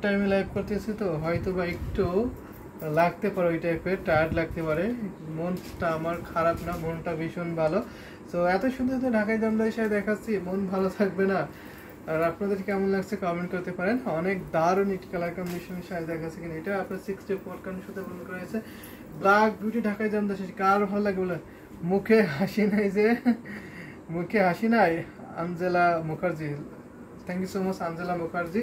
টাইমে লাইভ করতেছি তো হয়তো বা একটু লাগতে পারে, ওই টাইপের টায়ার্ড লাগতে পারে। মনটা আমার খারাপ না, মনটা ভীষণ ভালো। তো এত সুন্দর তো ঢাকায় জামদানি শাড়ি দেখাচ্ছি, মন ভালো থাকবে না? আর আপনাদের কেমন লাগছে কমেন্ট করতে পারেন। অনেক দারুণ একটি কালার কম্বিনেশনের শাড়ি দেখাচ্ছে, কিন্তু এটা আপনার 64 সাথে বন্ধ করা হয়েছে। ব্ল্যাক বিউটি ঢাকায় জামদানি শাড়ি কার ভালো লাগে বলে? মুখে হাসি নাই যে, মুখে হাসি নাই। Angela Mukherjee, thank you so much Angela Mukherjee.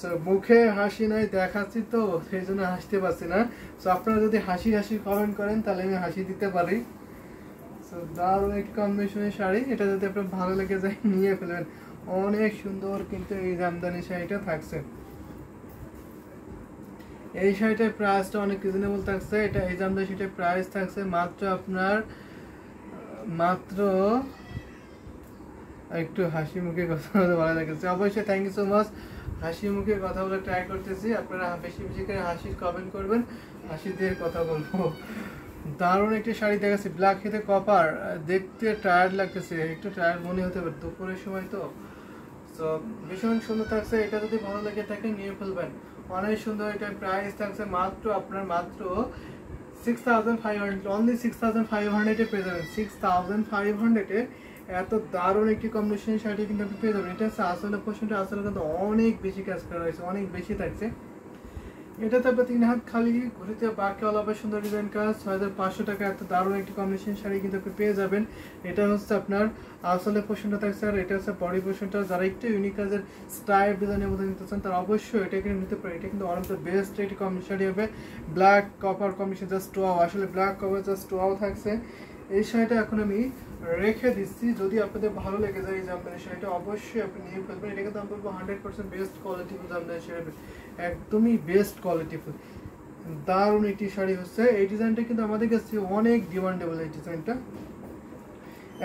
So মুখে হাসি নাই দেখাচ্ছি তো সেই জন্য হাসতে পারছি না। সো আপনারা যদি হাসি হাসি কমেন্ট করেন তাহলে আমি হাসি দিতে পারি। সো দারুণ একটি কম্বিনেশনের শাড়ি, এটা যদি আপনার ভালো লেগে যায় নিয়ে ফেলবেন। অনেক সুন্দর কিন্তু এই জামদানি শাড়িটা থাকছে। এই শাড়িটার প্রাইসটা অনেক রিজনেবল থাকছে। এটা এই জামদানি শাড়িটার প্রাইস থাকছে মাত্র আপনার মাত্র একটু হাসি মুখে কথা বলতে ভালো লাগছে অবশ্যই। Thank you so much. হাসি মুখে কথা বলে ট্রাই করতেছি, আপনারা বেশি বেশি করে হাসির কমেন্ট করবেন, হাসি দিয়ে কথা বলবো। দারুণ একটি শাড়ি দেখাচ্ছি, ব্ল্যাক হেতে কপার। দেখতে টায়ার্ড লাগতেছে, একটু টায়ার্ড মনে হতে পারে দুপুরের সময় তো। তো ভীষণ সুন্দর থাকছে, এটা যদি ভালো লেগে থাকে নিয়ে ফেলবেন। অনেক সুন্দর। এটার প্রাইস থাকছে মাত্র আপনার মাত্র 6500, অনলি 6500 পেয়ে যাবেন। 6500 এত দারুণ একটি কম্বিনেশন শাড়ি কিন্তু আপনি পেয়ে যাবেন। এটা হচ্ছে আসলে পোর্শনটা আসলে কিন্তু অনেক বেশি কাজ করা হয়েছে, অনেক বেশি থাকছে। এটা তো আপনার 3 হাত খালি ঘুরিতে বাকি অলবে সুন্দর ডিজাইন কাজ। 6500 টাকা এত দারুণ একটি কম্বিনেশন শাড়ি কিন্তু আপনি পেয়ে যাবেন। এটা হচ্ছে আপনার আসলে পোর্শনটা থাকছে, আর এটা হচ্ছে বডি পোর্শনটা। যারা একটু ইউনিক কাজের স্টাইল ডিজাইনের মধ্যে নিতে চান তারা অবশ্যই এটা কিনে নিতে পারে। এটা কিন্তু ওয়ান অফ দ্য বেস্ট একটি কম্বিনেশন শাড়ি হবে। Black copper combination just wow, আসলে ব্ল্যাক কপার জাস্ট ওয়াও থাকছে। এই শাড়িটা এখন আমি রেখে দিচ্ছি, যদি আপনাদের ভালো লেগে যায় এই জামদানি শাড়িটা অবশ্যই আপনি নিয়ে ফেলবেন। এটাকে দাম বলবো 100% বেস্ট কোয়ালিটিফুল জামদানি শাড়ি, একদমই বেস্ট কোয়ালিটিফুল দারুণ একটি শাড়ি হচ্ছে। এই ডিজাইনটা কিন্তু আমাদের কাছে অনেক ডিমান্ডেবল। এই ডিজাইনটা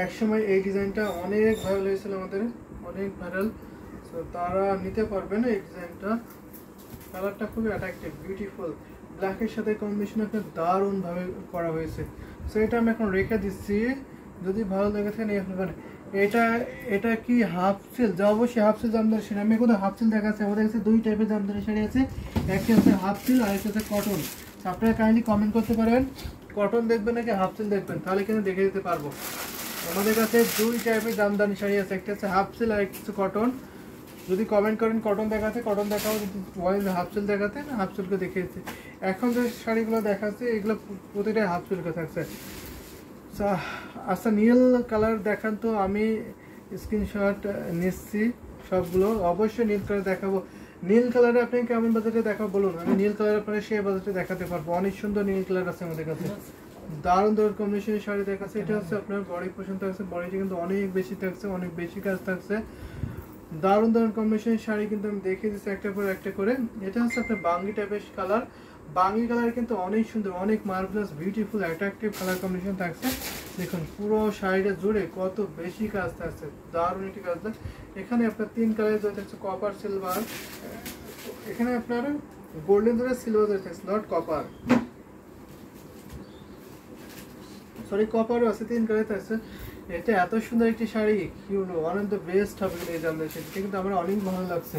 একসময় এই ডিজাইনটা অনেক ভাইরাল হয়েছিল, আমাদের অনেক ভাইরাল। তো তারা নিতে পারবেন এই ডিজাইনটা। কালারটা খুবই অ্যাট্রাকটিভ বিউটিফুল, ব্ল্যাকের সাথে কম্বিনেশন আপনার দারুণভাবে করা হয়েছে। সো এটা আমি এখন রেখে দিচ্ছি, যদি ভালো লেগে থাকে নিয়ে ফেলবেন। এটা এটা কি হাফ সিল? যা অবশ্যই হাফ সিল জামদানি শাড়ি। আমি কোনো হাফ সিল দেখাচ্ছি, আমাদের কাছে দুই টাইপের জামদানি শাড়ি আছে, একটি হচ্ছে হাফ সিল আর একটা হচ্ছে কটন। আপনারা কাইন্ডলি কমেন্ট করতে পারেন কটন দেখবেন নাকি হাফ সিল দেখবেন, তাহলে কিন্তু দেখে দিতে পারবো। আমাদের কাছে দুই টাইপের জামদানি শাড়ি আছে, একটা হচ্ছে হাফ সিল আর একটা হচ্ছে কটন। যদি কমেন্ট করেন কটন দেখাতে কটন দেখাবো, যদি বলেন হাফ সিল দেখাতে না হাফ সিল্কে দেখিয়েছি। এখন যে শাড়িগুলো দেখাচ্ছে এগুলো প্রতিটাই হাফ সিল্কে থাকছে। আচ্ছা নীল কালার দেখান তো, আমি স্ক্রিনশট নিচ্ছি সবগুলো। অবশ্যই নীল কালার দেখাবো। নীল কালারে আপনি কেমন বাজেটে দেখাবো বলুন, আমি নীল কালার আপনারা সেই বাজেটে দেখাতে পারবো। অনেক সুন্দর নীল কালার আছে আমাদের কাছে, দারুণ দারুণ কম্বিনেশনের শাড়ি দেখাচ্ছে। এটা হচ্ছে আপনার বডি পোর্শন থাকছে, বডিটা কিন্তু অনেক বেশি থাকছে, অনেক বেশি কাজ থাকছে। দারুণ দারুণ কম্বিনেশনের শাড়ি কিন্তু আমি দেখিয়ে দিচ্ছি একটা পর একটা করে। এটা হচ্ছে আপনার বাঙ্গি টাইপের কালার, বাঙ্গি কালার কিন্তু অনেক সুন্দর, অনেক marvellous beautiful attractive colour combination থাকছে। দেখুন পুরো শাড়িটা জুড়ে কত বেশি কাজ থাকছে, দারুণ একটি কাজ থাকছে। এখানে আপনার 3 কালার জড়িত থাকছে, কপার সিলভার, এখানে আপনার গোল্ডেন জড়িত সিলভার জড়িত থাকছে, নট কপার, সরি কপারও আছে, 3 কালার থাকছে। এটা এত সুন্দর একটি শাড়ি, কি বলবো, ওয়ান অফ দ্য বেস্ট হবে এই জামদানি শাড়িটা কিন্তু আমার অনেক ভালো লাগছে।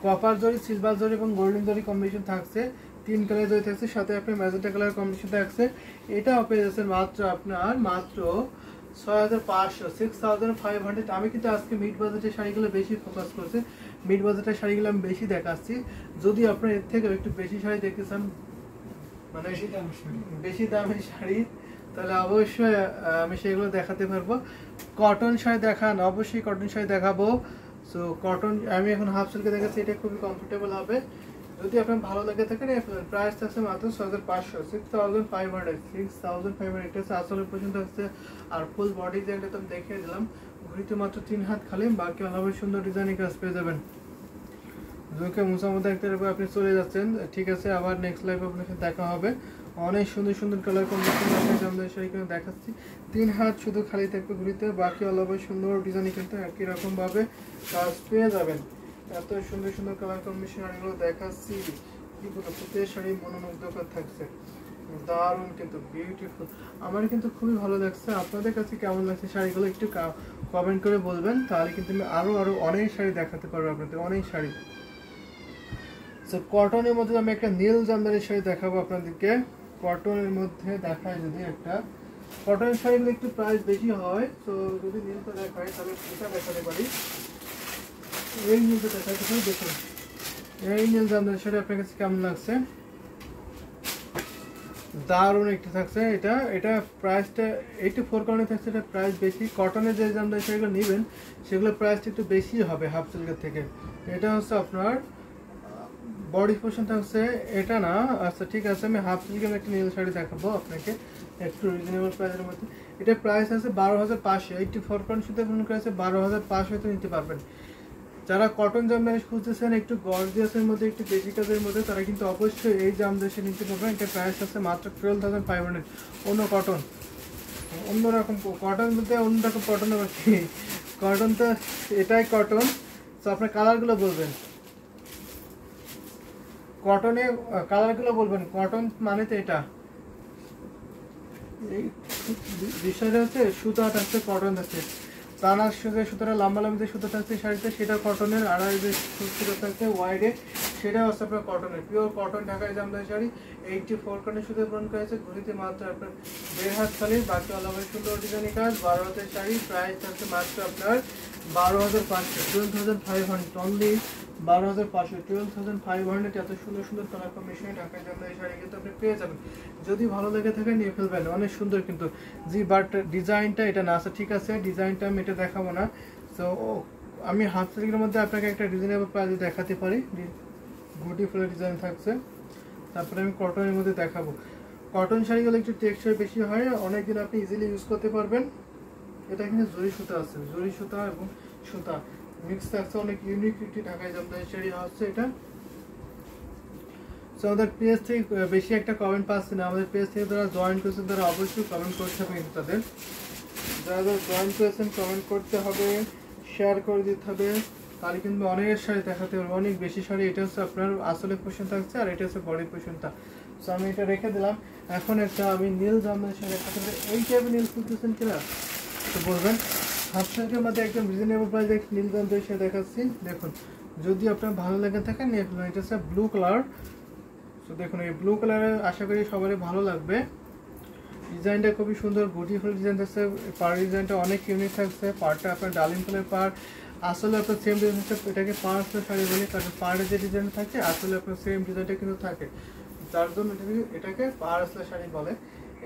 কপার জরি, সিলভার জরি এবং গোল্ডেন জরি কম্বিনেশন থাকছে, 3 কালার জরি থাকছে, সাথে আপনার ম্যাজেন্টা কালার কম্বিনেশন থাকছে। এটা পেয়ে যাচ্ছেন মাত্র আপনার মাত্র 6500, 6500। আমি কিন্তু আজকে মিড বাজেটের শাড়িগুলো বেশি ফোকাস করছি, মিড বাজেটের শাড়িগুলো আমি বেশি দেখাচ্ছি। যদি আপনার এর থেকে একটু বেশি শাড়ি দেখতে চান, মানে বেশি দামের শাড়ি, তাহলে অবশ্যই আমি সেগুলো দেখাতে পারবো। কটন শাড়ি দেখান, অবশ্যই কটন শাড়ি দেখাবো। সো কটন আমি এখন হাফ সিল্কে দেখাচ্ছি, এটা খুবই কমফোর্টেবল হবে। যদি আপনার ভালো লেগে থাকে প্রাইস থাকছে মাত্র 6500, 6500 এটা হচ্ছে আসলে পর্যন্ত হচ্ছে। আর ফুল বডি ডিজাইনটা তো দেখিয়ে দিলাম, ঘুরিতে মাত্র 3 হাত খালি, বাকি অনেক সুন্দর ডিজাইনের কাজ পেয়ে যাবেন। দুইকে মুসামত দেখতে আপনি চলে যাচ্ছেন, ঠিক আছে, আবার নেক্সট লাইভে আপনার সাথে দেখা হবে। অনেক সুন্দর সুন্দর কালার কম্বিনেশন জামদানি শাড়ি কিন্তু দেখাচ্ছি। 3 হাত শুধু খালি থাকবে ঘুরিতে, বাকি অলবে সুন্দর ডিজাইন কিন্তু একই রকম ভাবে কাজ পেয়ে যাবেন। এত সুন্দর সুন্দর কালার কম্বিনেশন শাড়িগুলো দেখাচ্ছি, কি বলবো, প্রত্যেক শাড়ি মনোমুগ্ধকর থাকছে, দারুণ কিন্তু বিউটিফুল। আমার কিন্তু খুবই ভালো লাগছে। আপনাদের কাছে কেমন লাগছে শাড়িগুলো একটু কমেন্ট করে বলবেন, তাহলে কিন্তু আমি আরো অনেক শাড়ি দেখাতে পারবো আপনাদের, অনেক শাড়ি। তো কটনের মধ্যে আমি একটা নীল জামদানি শাড়ি দেখাবো আপনাদেরকে। কটনের মধ্যে দেখায় যদি একটা, কটনের শাড়িগুলো একটু প্রাইস বেশি হয়, তো যদি নীলটা দেখায় তাহলে এটা দেখাতে পারি। এই নীলটা দেখাতে পারি, দেখুন এই নীল জামদানি শাড়ি আপনার কাছে কেমন লাগছে? দারুণ একটু থাকছে এটা। এটা প্রাইসটা 84 কারণে থাকছে, এটা প্রাইস বেশি। কটনের যে জামদানি শাড়িগুলো নেবেন সেগুলো প্রাইসটা একটু বেশি হবে হাফ সিল্কের থেকে। এটা হচ্ছে আপনার বডি পোর্শন থাকছে, এটা না। আচ্ছা ঠিক আছে, আমি হাফ সিল্কের একটা নীল শাড়ি দেখাবো আপনাকে একটু রিজনেবল প্রাইসের মধ্যে। এটা প্রাইস আছে 12,500, 84 কারণ শুধু মনে করেছে 12,500 নিতে পারবেন। যারা কটন জামদানি খুঁজতেছেন একটু গর্জিয়াসের মধ্যে, একটু বেশি কাজের মধ্যে, তারা কিন্তু অবশ্যই এই জামদানি নিতে পারবেন। এটা প্রাইস আছে মাত্র 12,500। অন্য কটন, অন্যরকম কটন বলতে অন্যরকম কটন আবার কি, কটন তো এটাই কটন। তো আপনার কালারগুলো বলবেন, কটনে কালারগুলো বলবেন। কটন মানে তো এটা, এই বিষয়টা হচ্ছে সুতা থাকছে, কটন থাকছে, টানার সুতরাং লম্বা লম্বা সুতো থাকছে শাড়িতে সেটা কটনের, আর যে সুতো থাকছে ওয়াইডে সেটা হচ্ছে আপনার কটনের, পিওর কটন ঢাকায় জামদানি শাড়ি। 84 কানের সুতো পূরণ করেছে, ঘুরিতে মাত্র আপনার 1.5 হাত খালি, বাকি অলভাবে সুন্দর ডিজাইনি কাজ। 12 হাতের শাড়ি, প্রাইস থাকছে মাত্র আপনার 12,500, 12,500 অনলি। 12,500, 12,500 এত সুন্দর সুন্দর কালার কম্বিনেশনে ঢাকায় জামদানি শাড়ি কিন্তু আপনি পেয়ে যাবেন। যদি ভালো লেগে থাকে নিয়ে ফেলবেন, অনেক সুন্দর কিন্তু। জি বাট ডিজাইনটা এটা না। আচ্ছা ঠিক আছে, ডিজাইনটা আমি এটা দেখাবো না। তো আমি হাফ সিল্কের মধ্যে আপনাকে একটা রিজনেবল প্রাইসে দেখাতে পারি, গুটি ফুলের ডিজাইন থাকছে। তারপরে আমি কটনের মধ্যে দেখাবো। কটন শাড়িগুলো একটু টেক্সচার বেশি হয়, অনেকদিন আপনি ইজিলি ইউজ করতে পারবেন। এটা কিন্তু জরি সুতা আছে, জরি সুতা এবং সুতা মিক্স থাকছে, অনেক ইউনিক একটি ঢাকায় জামদানি শাড়ি হচ্ছে এটা। সো আমাদের পেজ থেকে বেশি একটা কমেন্ট পাচ্ছি না, আমাদের পেজ থেকে যারা জয়েন করেছেন তারা অবশ্যই কমেন্ট করতে হবে কিন্তু তাদের, যারা জয়েন করেছেন কমেন্ট করতে হবে, শেয়ার করে দিতে হবে, তাহলে কিন্তু অনেক শাড়ি দেখাতে পারবো, অনেক বেশি শাড়ি। এটা হচ্ছে আপনার আসলে পোর্শন থাকছে, আর এটা হচ্ছে বডি পোর্শনটা। সো আমি এটা রেখে দিলাম। এখন একটা আমি নীল জামদানি শাড়ি দেখাতে, এই টাইপের নীল খুঁজতেছেন কিনা তো বলবেন। হাফ সিল্কের মধ্যে একদম রিজনেবল প্রাইসে নীল জামদানি শাড়ি দেখাচ্ছি, দেখুন যদি আপনার ভালো লেগে থাকে নিয়ে ফেলুন। এটা হচ্ছে ব্লু কালার। তো দেখুন এই ব্লু কালারে আশা করি সবারই ভালো লাগবে। ডিজাইনটা খুবই সুন্দর, গুটি ফুল ডিজাইন থাকছে, পার ডিজাইনটা অনেক ইউনিক থাকছে। পাড়টা আপনার ডালিম ফুলের পাড়, আসলে আপনার সেম ডিজাইন থাকছে, এটাকে পাঁচ শাড়ি বলি কারণ পাড়ে যে ডিজাইন থাকে আসলে আপনার সেম ডিজাইনটা কিন্তু থাকে, যার জন্য এটাকে পাড় আসলে শাড়ি বলে।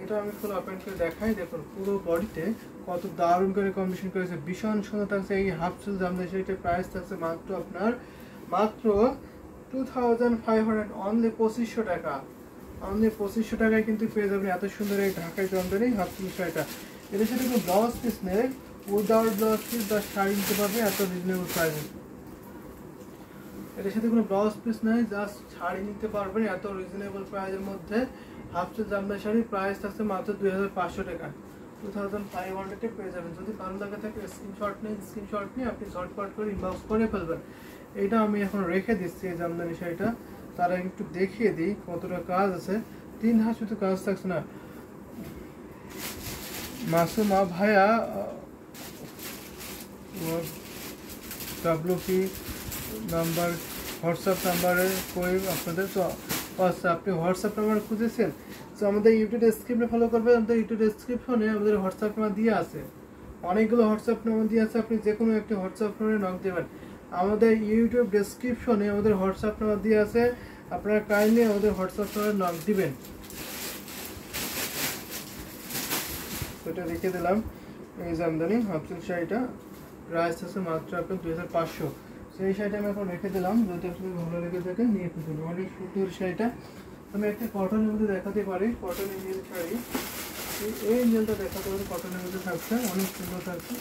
এটা আমি ফুল ওপেন করে দেখাই, দেখুন পুরো বডিতে কত দারুণ করে কম্বিনেশন করেছে, ভীষণ সুন্দর থাকছে। এই হাফ সিল্ক জামদানি শাড়িটার প্রাইস থাকছে মাত্র আপনার মাত্র 2,500, অনলি 2500 টাকা। অনলি 2500 টাকায় কিন্তু পেয়ে যাবেন এত সুন্দর এই ঢাকায় জামদানি হাফ সিল্ক শাড়িটা। এটার সাথে কোনো ব্লাউজ পিস নেই, উইদাউট ব্লাউজ পিস বা শাড়ি নিতে পারবে এত রিজনেবল প্রাইসে। এটার সাথে কোনো ব্লাউজ পিস নেই, জাস্ট শাড়ি নিতে পারবেন এত রিজনেবল প্রাইসের মধ্যে। হাফ সিল্ক জামদানি শাড়ির প্রাইস থাকছে মাত্র 2,500 টাকা, 2,500 পেয়ে যাবেন। যদি ভালো লাগে থাকে স্ক্রিনশট নিয়ে আপনি ঝটপট করে ইনবক্স করে ফেলবেন। এইটা আমি এখন রেখে দিচ্ছি এই জামদানি শাড়িটা, তারা একটু দেখিয়ে দিই কতটা কাজ আছে। 3 হাত শুধু কাজ থাকছে না। মাসুমা ভাইয়া WP নাম্বার, হোয়াটসঅ্যাপ নাম্বারে কই আপনাদের? তো আচ্ছা আপনি হোয়াটসঅ্যাপ নাম্বার খুঁজেছেন, তো আমাদের ইউটিউব ডেসক্রিপশনে ফলো করবেন। আমাদের ইউটিউব ডেসক্রিপশনে আমাদের হোয়াটসঅ্যাপ নাম্বার দিয়ে আছে, অনেকগুলো হোয়াটসঅ্যাপ নাম্বার দিয়ে আছে, আপনি যে কোনো একটি হোয়াটসঅ্যাপ নাম্বারে নক দেবেন। আমাদের ইউটিউব ডেসক্রিপশনে আমাদের হোয়াটসঅ্যাপ নাম্বার দিয়ে আছে, আপনারা কাইন্ডলি আমাদের হোয়াটসঅ্যাপ নাম্বারে নক দিবেন। এটা রেখে দিলাম এই জামদানি হাফ সিল্ক শাড়িটা, প্রাইস আছে মাত্র আপনার 2,500। সেই শাড়িটা আমি এখন রেখে দিলাম, যদি আপনাদের ভালো লেগে থাকে নিয়ে ফেলুন। অনেক সুন্দর শাড়িটা। আমি একটা কটনের মধ্যে দেখাতে পারি, কটনের নীল শাড়ি, এই নীলটা দেখাতে পারি, কটনের মধ্যে থাকছে, অনেক সুন্দর থাকছে।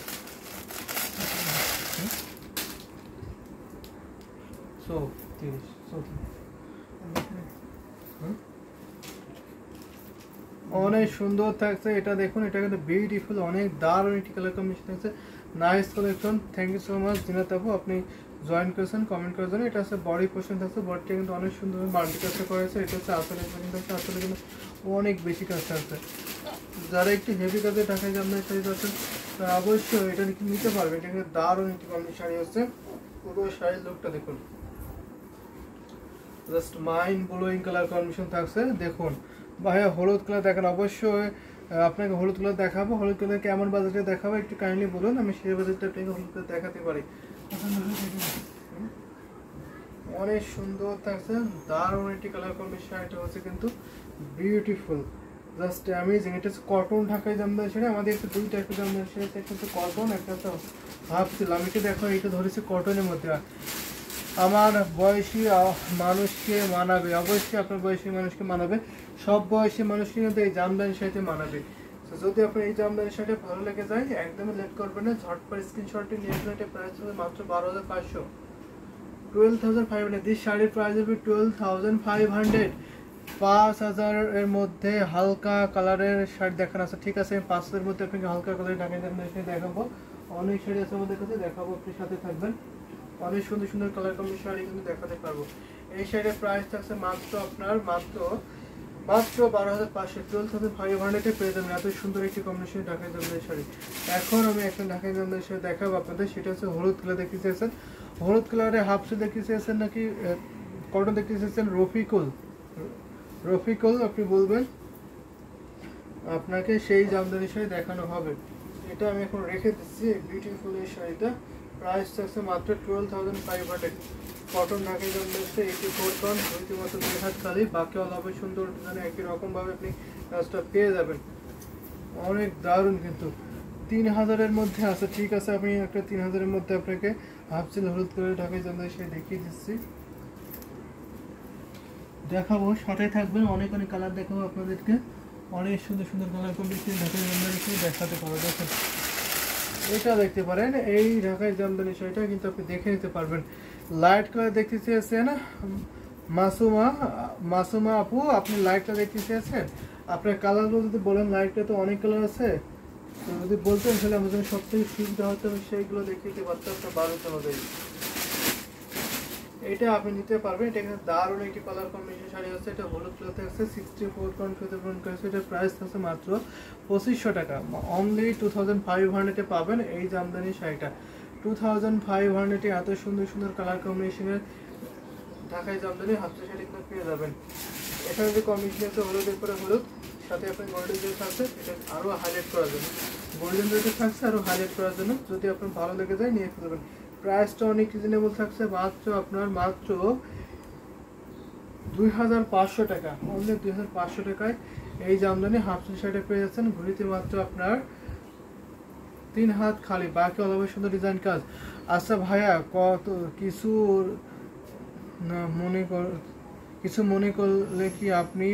অনেক সুন্দর থাকছে এটা, দেখুন এটা কিন্তু বিউটিফুল, অনেক দারুণ একটি কালার কম্বিনেশন থাকছে, nice collection. Thank you so much Zeenat আপু, আপনি জয়েন করেছেন কমেন্ট করার জন্য। এটা হচ্ছে বডি পোর্শন থাকছে, বডিটা কিন্তু অনেক সুন্দর মাল্টি কাজটা করেছে। এটা হচ্ছে আসলে থাকছে, আসলে কিন্তু অনেক বেশি কাজ থাকছে। যারা একটু হেভি কাজে ঢাকায় জামদানি শাড়ি পাচ্ছেন তারা অবশ্যই এটা নিতে পারবে। এটা কিন্তু দারুণ একটি কম্বিনেশন শাড়ি হচ্ছে। পুরো শাড়ির লুকটা দেখুন, just mind blowing colour combination থাকছে। দেখুন ভাইয়া হলুদ কালার দেখেন, অবশ্যই আপনাকে হলুদ কালার দেখাবো। হলুদ কালার কেমন বাজেটে দেখাবো একটু কাইন্ডলি বলুন, আমি সেই বাজেটে আপনাকে হলুদ কালার দেখাতে পারি। অনেক সুন্দর থাকছে, দারুণ একটি কালার কম্বিনেশন। এটা হচ্ছে কিন্তু বিউটিফুল, জাস্ট অ্যামেজিং। এটা হচ্ছে কটন ঢাকাই জামদানি শাড়ি। আমাদের একটা দুই টাইপের জামদানি শাড়ি, একটা হচ্ছে কটন, একটা হচ্ছে হাফ সিল। আমি কি দেখো এটা ধরেছি কটনের মধ্যে। আমার বয়সী মানুষকে মানাবে, অবশ্যই আপনার বয়সী মানুষকে মানাবে, সব বয়সী মানুষকে কিন্তু এই জামদানি শাড়িতে মানাবে। তো যদি আপনার এই জামদানি শাড়িটা ভালো লেগে যায় একদমই লেট করবেন না, ঝটপট স্ক্রিনশটটি নিয়ে আসলে। এটা প্রাইস হবে মাত্র 12,500, 12,500। দিস শাড়ির প্রাইস হবে 12,500। 5,000 এর মধ্যে হালকা কালারের শাড়ি দেখানো আছে, ঠিক আছে? 5,000 এর মধ্যে আপনাকে হালকা কালারের ঢাকাই জামদানি শাড়ি দেখাবো। অনেক শাড়ি আছে আমাদের কাছে, দেখাবো, আপনি সাথে থাকবেন। অনেক সুন্দর সুন্দর কালার কম্বিনেশন শাড়ি কিন্তু দেখাতে পারবো। এই শাড়ির প্রাইস থাকছে মাত্র আপনার মাত্র 12,500, 12,500 পেয়ে যাবেন এত সুন্দর একটি কম্বিনেশন ঢাকাই জামদানি শাড়ি। এখন আমি একটা ঢাকাই জামদানি শাড়ি দেখাবো আপনাদের, সেটা হচ্ছে হলুদ কালার দেখতে চেয়েছেন। হলুদ কালারে হাফ সিল দেখতে চেয়েছেন নাকি কটন দেখতে চেয়েছেন? রফিকুল আপনি বলবেন, আপনাকে সেই জামদানি শাড়ি দেখানো হবে। এটা আমি এখন রেখে দিচ্ছি বিউটিফুল এই শাড়িটা। প্রাইস থাকছে মাত্র 12,500। কটন ঢাকাই জামদানি শাড়ি, 84 টন, রীতিমতো 2 হাত খালি, বাকি অলাভে সুন্দর ডিজাইনে একই রকমভাবে আপনি কাজটা পেয়ে যাবেন। অনেক দারুণ কিন্তু 3,000 এর মধ্যে আছে, ঠিক আছে? আমি একটা 3,000 এর মধ্যে আপনাকে হাফ সিল হলুদ করে ঢাকাই জামদানি শাড়ি দেখিয়ে দিচ্ছি, দেখাবো, সাথে থাকবেন। অনেক অনেক কালার দেখাবো আপনাদেরকে, অনেক সুন্দর সুন্দর কালার কম্বিনেশন ঢাকাই জামদানি শাড়ি দেখাতে পারবো। দেখেন এটা দেখতে পারেন, এই ঢাকাই জামদানি শাড়িটা কিন্তু আপনি দেখে নিতে পারবেন। লাইট কালার দেখতে চেয়েছেন মাসুমা আপু, আপনি লাইটটা দেখতে চেয়েছেন? আপনার কালারগুলো যদি বলেন, লাইটটা তো অনেক কালার আছে, তো যদি বলতেন তাহলে আমাদের সব থেকে সুবিধা হতো, সেইগুলো দেখে দিতে পারতাম আপনার 12 অনুযায়ী। এটা আপনি নিতে পারবেন। এটা কিন্তু দারুণ একটি কালার কম্বিনেশন শাড়ি আছে। এটা হলুদ কালার আছে, 64 কাউন্ট ফেদার ব্রাউন কালার। এটা প্রাইস আছে মাত্র 2500 টাকা। অনলি 2500 এ পাবেন এই জামদানি শাড়িটা। 2500 এ এত সুন্দর সুন্দর কালার কম্বিনেশনের ঢাকাই জামদানি হাতের শাড়ি কিন্তু পেয়ে যাবেন। এখানে যে কম্বিনেশন আছে হলুদের পরে হলুদ, সাথে আপনার গোল্ডেন জেল থাকছে, এটা আরও হাইলাইট করার জন্য। গোল্ডেন জেলটা থাকছে আরও হাইলাইট করার জন্য, যদি আপনার ভালো লেগে যায় নিয়ে ফেলবেন। প্রাইসটা অনেক রিজনেবল থাকছে, মাত্র আপনার মাত্র 2,500 টাকা। অনলি 2,500 টাকায় এই জামদানি হাফ সিল শাড়িটা পেয়ে যাচ্ছেন। ঘুরিতে মাত্র আপনার 3 হাত খালি, বাকি অলভাবে সুন্দর ডিজাইন কাজ। আচ্ছা ভাইয়া, কত কিছু না কিছু মনে করলে কি আপনি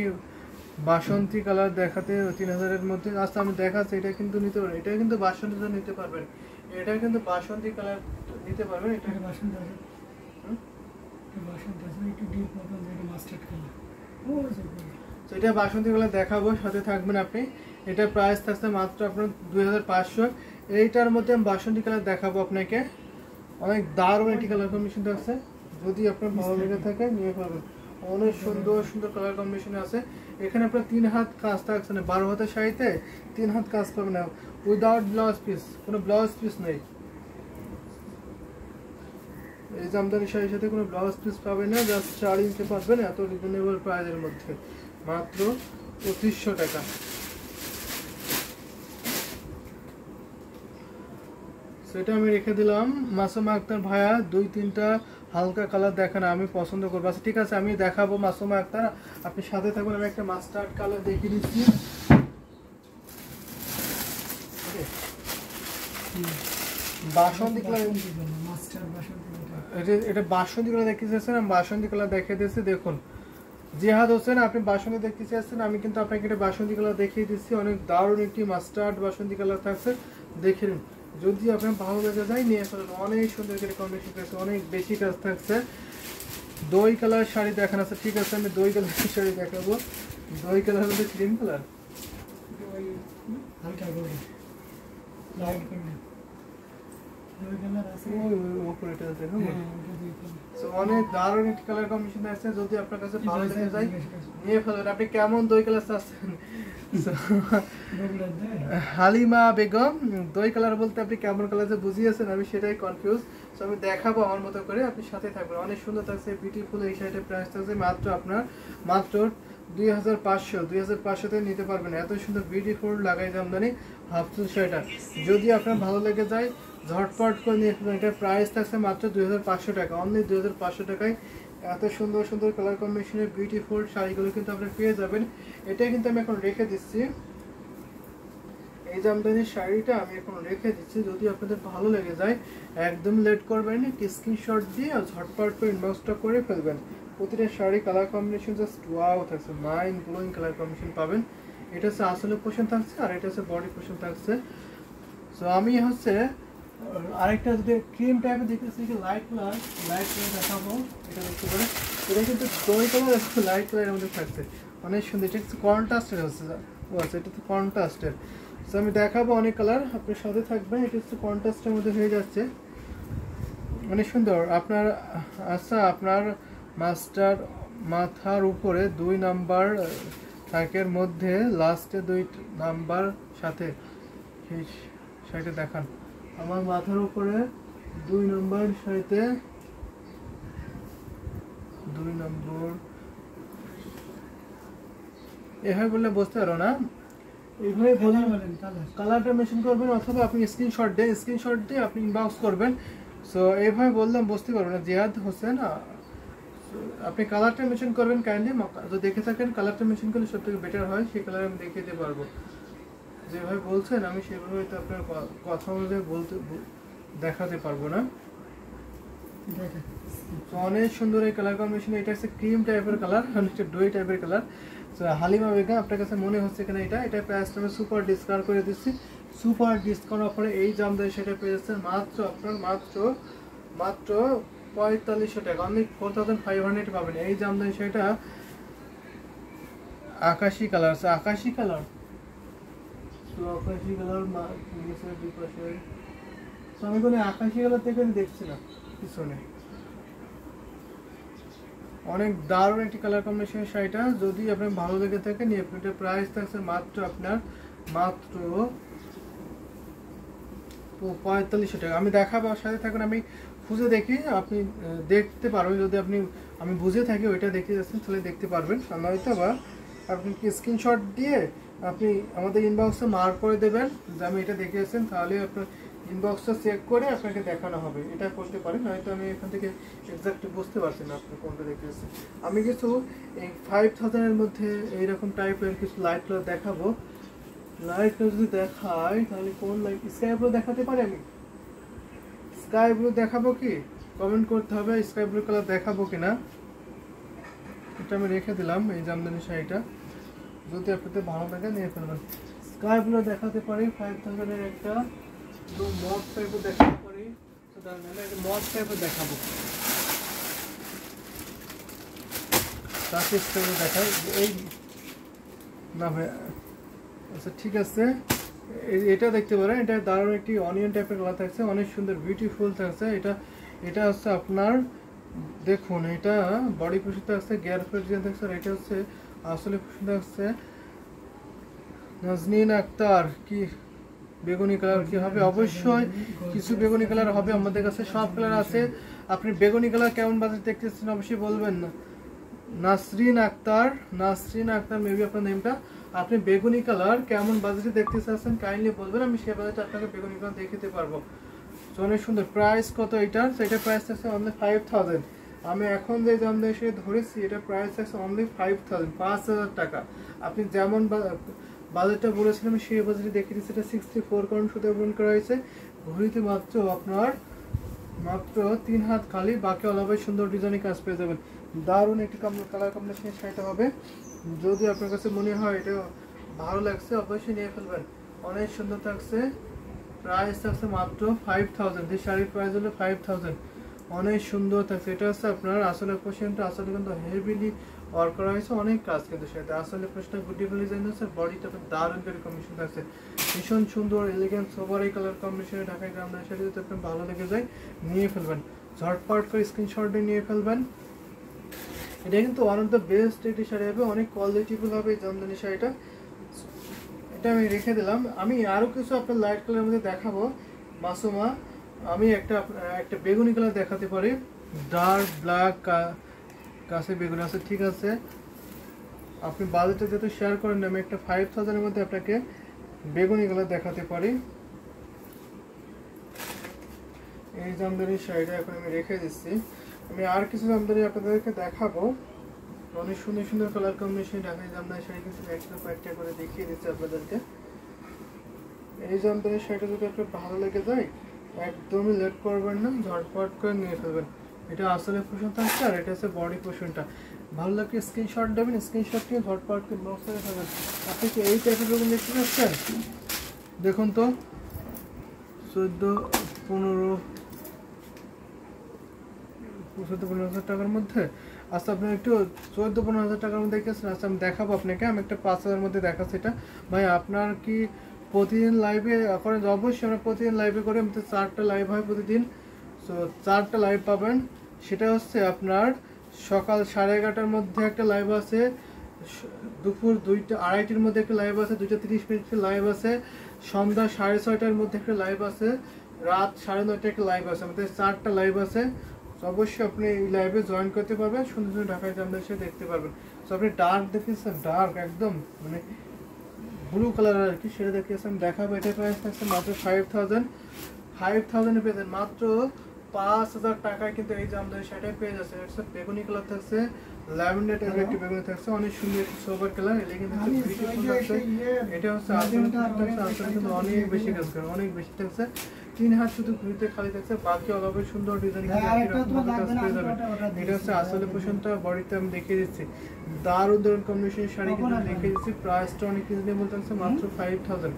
বাসন্তী কালার দেখাতে 3,000 এর মধ্যে? আচ্ছা আমি দেখাচ্ছি, এটা কিন্তু নিতে পারবেন, এটা কিন্তু বাসন্তী নিতে পারবেন, এটা কিন্তু বাসন্তী কালার নিতে পারবেন। এটা বাসন্তী আছে, বাসন্তী আছে একটু ডিপ মতন, যেটা মাস্টার্ড কালার। তো এটা বাসন্তী কালার দেখাবো, সাথে থাকবেন আপনি। এটার প্রাইস থাকছে মাত্র আপনার 2,500। এইটার মধ্যে আমি বাসন্তী কালার দেখাবো আপনাকে, অনেক দারুণ একটি কালার কম্বিনেশন আছে। যদি আপনার ভালো লেগে থাকে নিয়ে পারবেন। অনেক সুন্দর সুন্দর কালার কম্বিনেশন আছে। এখানে আপনার 3 হাত কাজ থাকছে না, 12 হাতের শাড়িতে 3 হাত কাজ পাবেন না, উইদাউট ব্লাউজ পিস, কোনো ব্লাউজ পিস নেই। এই জামদানি শাড়ির সাথে কোনো ব্লাউজ পিস পাবেন না, জাস্ট শাড়ি নিতে পারবেন এত রিজনেবল প্রাইসের মধ্যে, মাত্র 2500 টাকা। সেটা আমি রেখে দিলাম। মাসুমা আক্তার ভাইয়া 2-3টা হালকা কালার দেখান, আমি পছন্দ করবো। আচ্ছা ঠিক আছে, আমি দেখাবো মাসুমা আক্তার, আপনি সাথে থাকবেন। আমি একটা মাস্টার্ড কালার দেখিয়ে দিচ্ছি। বাসন্তী কালার, এটা বাসন্তী কালার দেখতে চাচ্ছেন, আমি বাসন্তী কালার দেখিয়ে দিচ্ছি। দেখুন জিহাদ হোসেন, আপনি বাসন্তী দেখতে চাচ্ছেন, আমি কিন্তু আপনাকে এটা বাসন্তী কালার দেখিয়ে দিচ্ছি। অনেক দারুণ একটি মাস্টার্ড বাসন্তী কালার থাকছে, দেখে নিন। যদি আপনার ভালো লেগে যায় নিয়ে ফেলেন। অনেক সুন্দর করে কম্বিনেশন থাকছে, অনেক বেশি কাজ থাকছে। দই কালার শাড়ি দেখানো আছে, ঠিক আছে আমি দই কালার শাড়ি দেখাবো। দই কালার মধ্যে ক্রিম কালার, হালকা করে লাইট করে দই কালার আছে, ওই উপরে এটা দেখো সো অনেক দারুণ একটি কালার কম্বিনেশন আছে, যদি আপনার কাছে ভালো লেগে যায় নিয়ে ফেলবেন। আপনি কেমন দই কালার চাচ্ছেন? হালিমা বেগম, দই কালার বলতে আপনি কেমন কালার যে বুঝিয়েছেন আমি সেটাই কনফিউজ। সো আমি দেখাবো আমার মতো করে, আপনি সাথে থাকবেন। অনেক সুন্দর থাকছে, বিউটিফুল। এই শাড়িটার প্রাইস থাকছে মাত্র আপনার মাত্র 2500 নিতে পারবেন। এত সুন্দর বিউটিফুল লাগাই জামদানি হাফসুল শাড়িটা যদি আপনার ভালো লেগে যায় ঝটপট করে নিয়ে ফেলবেন। এটার প্রাইস থাকছে মাত্র 2500 টাকা, অনলি 2500 টাকায় এত সুন্দর সুন্দর কালার কম্বিনেশনের বিউটিফুল শাড়িগুলো কিন্তু আপনি পেয়ে যাবেন। এটাই কিন্তু আমি এখন রেখে দিচ্ছি, এই জামদানির শাড়িটা আমি এখন রেখে দিচ্ছি। যদি আপনাদের ভালো লেগে যায় একদম লেট করবেন, একটি স্ক্রিনশট দিয়ে ঝটপট করে ইনবক্সটা করে ফেলবেন। প্রতিটা sari colour combination just wow থাকছে, মাইন্ড ব্লোয়িং কালার কম্বিনেশন পাবেন। এটা হচ্ছে আসলে পোর্শন থাকছে আর এটা হচ্ছে বডি পোর্শন থাকছে। সো আমি হচ্ছে আরেকটা যদি ক্রিম টাইপের দেখতেছি লাইট কালার দেখাবো, এটা দেখতে পারেন। এটা কিন্তু দই কালার লাইট কালারের মধ্যে থাকছে, অনেক সুন্দর। এটা হচ্ছে কন্ট্রাস্টের হচ্ছে, ও আচ্ছা এটা তো কন্ট্রাস্টের। সো আমি দেখাবো অনেক কালার, আপনার সাথে থাকবেন। এটা হচ্ছে কন্ট্রাস্টের মধ্যে হয়ে যাচ্ছে, অনেক সুন্দর। আপনার আচ্ছা আপনার মাস্টার মাথার উপরে 2 নাম্বার থাকের মধ্যে লাস্টে 2 নাম্বার সাথে সেই শাড়িটা দেখান। আমার মাথার উপরে 2 নম্বর শাড়িতে 2 নম্বর এভাবে বললে বুঝতে পারো না, এইভাবে বলেন কালারটা মেনশন করবেন অথবা আপনি স্ক্রিনশট দিয়ে আপনি ইনবক্স করবেন। সো এইভাবে বললাম বুঝতে পারবো না। জিয়াদ হোসেন, আপনি কালারটা মেনশন করবেন কাইন্ডলি, যদি দেখে থাকেন কালারটা মেনশন করলে সব থেকে বেটার হয়, সেই কালার আমি দেখিয়ে দিতে পারবো। যেভাবে বলছেন আমি সেভাবে তো আপনার কথা অনুযায়ী বলতে দেখাতে পারবো না। অনেক সুন্দর এই কালার কম্বিনেশন। এটা হচ্ছে ক্রিম টাইপের কালার, অনেকটা দই টাইপের কালার। সো হালিমা বেগম, আপনার কাছে মনে হচ্ছে কিনা এটা প্রাইসটা আমি সুপার ডিসকাউন্ট করে দিচ্ছি। সুপার ডিসকাউন্ট অফারে এই জামদানি সেটা পেয়ে যাচ্ছেন মাত্র আপনার মাত্র 4500 টাকা, অনলি 4500 পাবেন। এই জামদানি সেটা আকাশি কালার আছে, আকাশি কালার আমি কোনো আকাশি কালার থেকে দেখছি না পিছনে। অনেক দারুণ একটি কালার কম্বিনেশন শাড়িটা, যদি আপনার ভালো লেগে থাকে নিয়ে এটার প্রাইস থাকছে মাত্র আপনার মাত্র 4500 টাকা। আমি দেখাবো, সাথে থাকুন, আমি খুঁজে দেখি, আপনি দেখতে পারবেন। যদি আমি বুঝে থাকি ওইটা দেখতে যাচ্ছেন তাহলে দেখতে পারবেন, নয়তো বা আপনি স্ক্রিনশট দিয়ে আপনি আমাদের ইনবক্সে মার্ক করে দেবেন যে আমি এটা দেখিয়েছেন, তাহলে আপনার ইনবক্সটা চেক করে আপনাকে দেখানো হবে। এটা করতে পারেন, নয়তো আমি এখান থেকে এক্স্যাক্টলি বুঝতে পারছি না আপনি কোনটা দেখিয়েছেন। আমি কিছু এই 5000-এর মধ্যে এইরকম টাইপের কিছু লাইট কালার দেখাবো। লাইট কালার যদি দেখাই তাহলে কোন লাইট, স্কাই ব্লু দেখাতে পারি আমি? স্কাই ব্লু দেখাবো কি? কমেন্ট করতে হবে স্কাই ব্লু কালার দেখাবো কিনা। এটা আমি রেখে দিলাম এই জামদানি শাড়িটা, যদি আপনাদের ভালো লাগে নিয়ে ফেলবেন। স্কাই ব্লু দেখাতে পারি 5000-এর একটা, মড টাইপের দেখাতে পারি, মড টাইপের দেখাবো। তাকে স্কাই দেখাই এই না ভাই, আচ্ছা ঠিক আছে, এটা দেখতে পারেন। এটা দারুণ একটি অনিয়ন টাইপের কালার থাকছে, অনেক সুন্দর বিউটিফুল থাকছে। এটা হচ্ছে আপনার দেখুন, এটা বডি পোশাক থাকছে, গিয়ার ফেট ডিজাইন থাকছে, আর এটা হচ্ছে আসলে পোশাক থাকছে নাজনীন আক্তার। কি বেগুনি কালার কি হবে? অবশ্যই কিছু বেগুনি কালার হবে, আমাদের কাছে সব কালার আছে। আপনি বেগুনি কালার কেমন বাজেট দেখতেছেন অবশ্যই বলবেন না। নাসরিন আক্তার মেবি আপনার নেমটা। আপনি বেগুনি কালার কেমন বাজেটে দেখতে চাচ্ছেন কাইন্ডলি বলবেন, আমি সেই বাজেটে আপনাকে বেগুনি কালার দেখাতে পারবো। অনেক সুন্দর। প্রাইস কত এটার? এটা প্রাইস আছে অনলি 5000। আমি এখন যে জামদানি শাড়ি ধরেছি এটা প্রাইস আছে অনলি 5000 টাকা। আপনি যেমন বাজেটটা বলেছিলাম আমি সেই বাজেটে দেখিয়ে দিচ্ছি। এটা 64 কারণ সুতো ব্যবহার করা হয়েছে। ঘড়িতে মাত্র আপনার মাত্র 3 হাত খালি, বাকি অলভাবে সুন্দর ডিজাইনের কাজ পেয়ে যাবেন। দারুণ একটি কালার কম্বিনেশনের শাড়িটা হবে। যদি আপনার কাছে মনে হয় এটা ভালো লাগছে অবশ্যই নিয়ে ফেলবেন, অনেক সুন্দর থাকছে। প্রাইস থাকছে মাত্র 5000। এই শাড়ির প্রাইস হলো 5000, অনেক সুন্দর থাকছে। এটা হচ্ছে আপনার আসলে পোশাকটা আসলে কিন্তু হেভিলি ওয়ার্ক করা হয়েছে, অনেক কাজ কিন্তু সেটা আসলে পোশাকটা গুডিফুল ডিজাইন আছে। বডিটা দারুণ করে কম্বিনেশন থাকছে, ভীষণ সুন্দর এলিগেন্ট সোবার এই কালার কম্বিনেশনে ঢাকায় জামদানি শাড়ি যদি আপনার ভালো লেগে যায় নিয়ে ফেলবেন। ঝটপট করে স্ক্রিনশট নিয়ে ফেলবেন। এটা কিন্তু ওয়ান অফ দ্য বেস্ট একটি শাড়ি হবে, অনেক কোয়ালিটিফুল হবে এই জামদানি শাড়িটা। এটা আমি রেখে দিলাম। আমি আরও কিছু আপনার লাইট কালারের মধ্যে দেখাবো মাসুমা। আমি একটা বেগুনি কালার দেখাতে পারি, ডার্ক ব্ল্যাক কাছে বেগুনি আছে, ঠিক আছে। আপনি বাজেটটা যেহেতু শেয়ার করেন, আমি একটা 5000-এর মধ্যে আপনাকে বেগুনি কালার দেখাতে পারি। এই জামদানি শাড়িটা এখন আমি রেখে দিচ্ছি। আমি আর কিছু জামদানি আপনাদেরকে দেখাবো, অনেক সুন্দর সুন্দর কালার কম্বিনেশন ঢাকাই জামদানি শাড়ি কিন্তু একটা করে দেখিয়ে দিচ্ছি আপনাদেরকে। এই জামদানি শাড়িটা যদি আপনার ভালো লেগে যায় একদমই লেট করবেন না, ঝটপট করে নিয়ে ফেলবেন। এটা আসলে পোর্শন থাকছে আর এটা হচ্ছে বডি পোর্শনটা। ভালো লাগলে স্ক্রিনশট দেবেন, স্ক্রিনশট নিয়ে ঝটপট করে বক্স করে ফেলবেন। আপনি কি এই টাইপের বেগুন দেখতে পাচ্ছেন? দেখুন তো 14-15 টাকার মধ্যে। আচ্ছা আপনি একটু 14-15 টাকার মধ্যে দেখেছেন। আচ্ছা আমি দেখাবো আপনাকে, আমি একটা 5000 মধ্যে দেখাচ্ছি এটা। ভাই আপনার কি প্রতিদিন লাইভে করেন? অবশ্যই আমরা প্রতিদিন লাইভে করি, আমাদের 4টা লাইভ হয় প্রতিদিন। সো 4টা লাইভ পাবেন। সেটা হচ্ছে আপনার সকাল 11:30টার মধ্যে একটা লাইভ আছে, দুপুর 2টা-2:30টার মধ্যে একটা লাইভ আছে, 2:30 লাইভ আছে, সন্ধ্যা 6:30টার মধ্যে একটা লাইভ আছে, রাত 9:30টায় একটা লাইভ আছে। আমাদের 4টা লাইভ আছে। অবশ্যই আপনি এই লাইভে জয়েন করতে পারবেন, সুন্দর সুন্দর ঢাকায় জামদানি শাড়ি দেখতে পারবেন। তো আপনি ডার্ক দেখেছেন, ডার্ক একদম মানে ব্লু কালার আর কি, সেটা দেখিয়েছি আমি দেখাবো। এটা প্রাইস থাকছে মাত্র 5000 পেয়ে যান মাত্র 5000 টাকায়, কিন্তু এই জামদানি শাড়িটা পেয়ে যাচ্ছে। এটা বেগুনি কালার থাকছে, ল্যাভেন্ডার টাইপের একটি বেগুনি থাকছে, অনেক সুন্দর একটি সোবার কালার। এটা কিন্তু বিউটিফুল থাকছে। এটা হচ্ছে আসলে কিন্তু অনেক বেশি কাজ করে, অনেক বেশি থাকছে। 3 হাত শুধু ঘুরিতে খালি থাকছে, বাকি অলরেডি সুন্দর ডিজাইন কাজ পেয়ে যাবেন। এটা হচ্ছে আসলে পোর্শনটা, বডিতে আমি দেখিয়ে দিচ্ছি। দারুণ দারুণ কম্বিনেশন শাড়ি কিন্তু দেখিয়ে দিচ্ছি। প্রাইসটা অনেক রিজনেবল থাকছে, মাত্র 5000।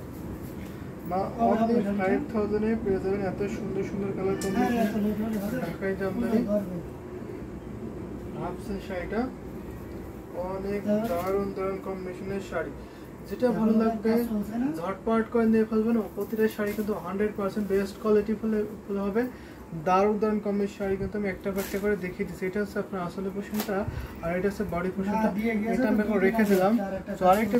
অনলি 5000-এ পেয়ে যাবেন এত সুন্দর সুন্দর কালার কম্বিনেশন ঢাকাই জামদানি ভাবছেন শাড়িটা। অনেক দারুণ দারুণ কম্বিনেশনের শাড়ি, যেটা ভালো লাগবে ঝটপট করে নিয়ে ফেলবেন। প্রতিটা শাড়ি কিন্তু 100% বেস্ট কোয়ালিটি ফুল হবে। দারুণ দারুণ কম্বিনেশন শাড়ি কিন্তু আমি একটা করে দেখিয়ে দিচ্ছি। এটা হচ্ছে আপনার আসলে পোর্শনটা আর এটা হচ্ছে বডি পোর্শনটা। এটা আমি এখন রেখে দিলাম। তো আরেকটা